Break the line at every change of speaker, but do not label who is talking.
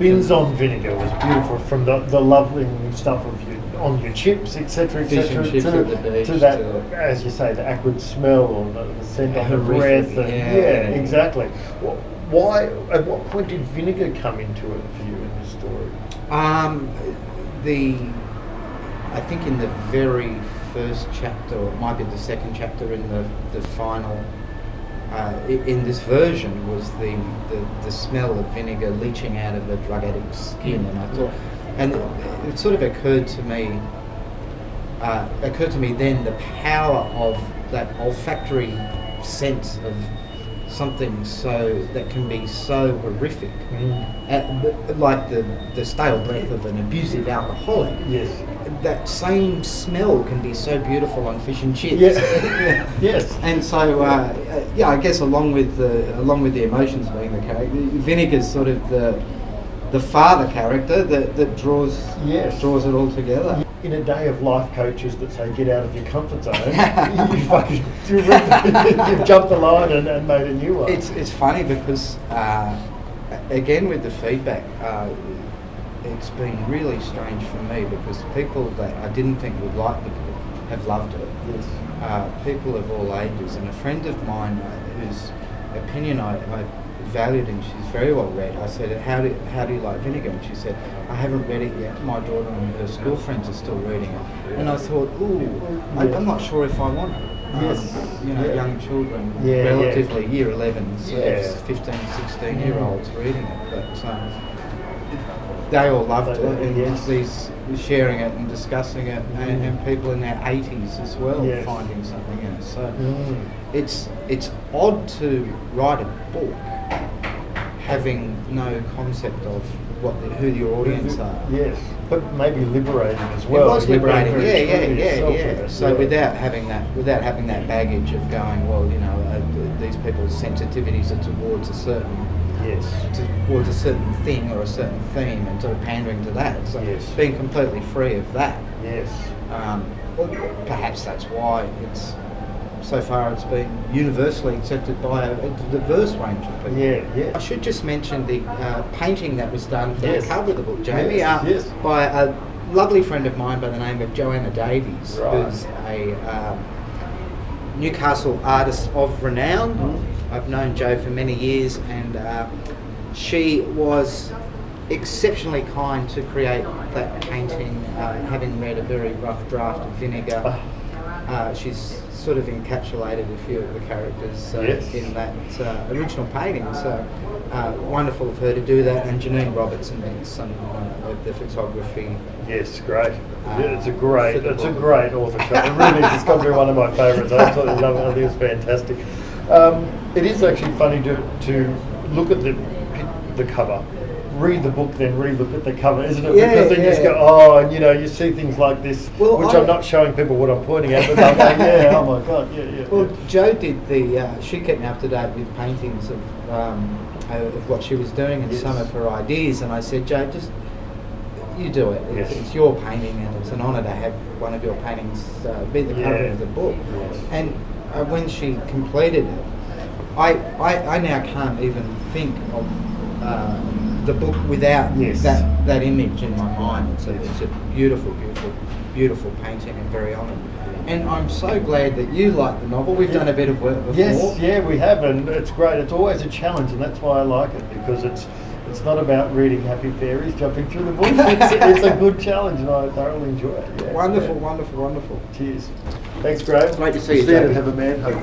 bins on vinegar was beautiful, from the lovely stuff of on your chips, etc., etc., to that, as you say, the acrid smell or the scent on the breath. Exactly. Why? At what point did vinegar come into it for you in the story?
I think in the very first chapter, or it might be the second chapter in the final, in this version, was the smell of vinegar leaching out of a drug addict's skin, and I thought, and it sort of occurred to me then the power of that olfactory sense of something that can be so horrific, like the stale breath of an abusive alcoholic.
Yes.
That same smell can be so beautiful on fish and chips.
Yeah. Yes.
And so, I guess along with the emotions being the character, Vinegar's sort of the father character that draws it all together.
In a day of life coaches that say get out of your comfort zone, you've jumped the line and made a new one.
It's funny because again with the feedback, it's been really strange for me because people that I didn't think would like the book have loved it.
Yes.
People of all ages, and a friend of mine whose opinion I valued, and she's very well read. I said, how do you like Vinegar? And she said, I haven't read it yet. My daughter and her school friends are still reading it. And I thought, I'm not sure if I want it. Young children, relatively year 11, 15, 16-year-olds reading it. But they all loved it, and these sharing it and discussing it, and people in their 80s as well finding something in it. So it's odd to write a book having no concept of who your audience are.
Yes, but maybe liberating as well.
It was liberating, yeah. So without having that baggage of going, well, these people's sensitivities are towards a certain thing or a certain theme, and sort of pandering to that. So being completely free of that.
Yes.
Perhaps that's why so far it's been universally accepted by a diverse range of people.
Yeah.
I should just mention the painting that was done for the cover of the book, Jamie, by a lovely friend of mine by the name of Joanna Davies, who's a Newcastle artist of renown. I've known Jo for many years, and she was exceptionally kind to create that painting, having read a very rough draft of Vinegar. She's sort of encapsulated a few of the characters in that original painting. So wonderful of her to do that, and Janine Robertson did some of the photography.
Yes, great. It's a great author shot. It really is. It's got to be one of my favourites. I absolutely love it. I think it's fantastic. It is actually funny to look at the cover, read the book, then re-look at the cover, isn't it? Because then you just go, and you see things like this, which I'm not showing people what I'm pointing at, but they're going, oh my God, yeah.
Well, Jo did she kept me up to date with paintings of what she was doing and some of her ideas, and I said, Jo, just you do it. It's your painting, and it's an honour to have one of your paintings be the cover of the book. And when she completed it, I now can't even think of the book without that image in my mind. So it's a beautiful painting, and very honoured. And I'm so glad that you like the novel. We've done a bit of work before.
Yes, we have, and it's great. It's always a challenge, and that's why I like it, because it's not about reading happy fairies jumping through the books. It's a good challenge, and I thoroughly enjoy it. Yeah,
wonderful.
Cheers. Thanks, Grahame.
Great to see you.
Stand and have a man hug.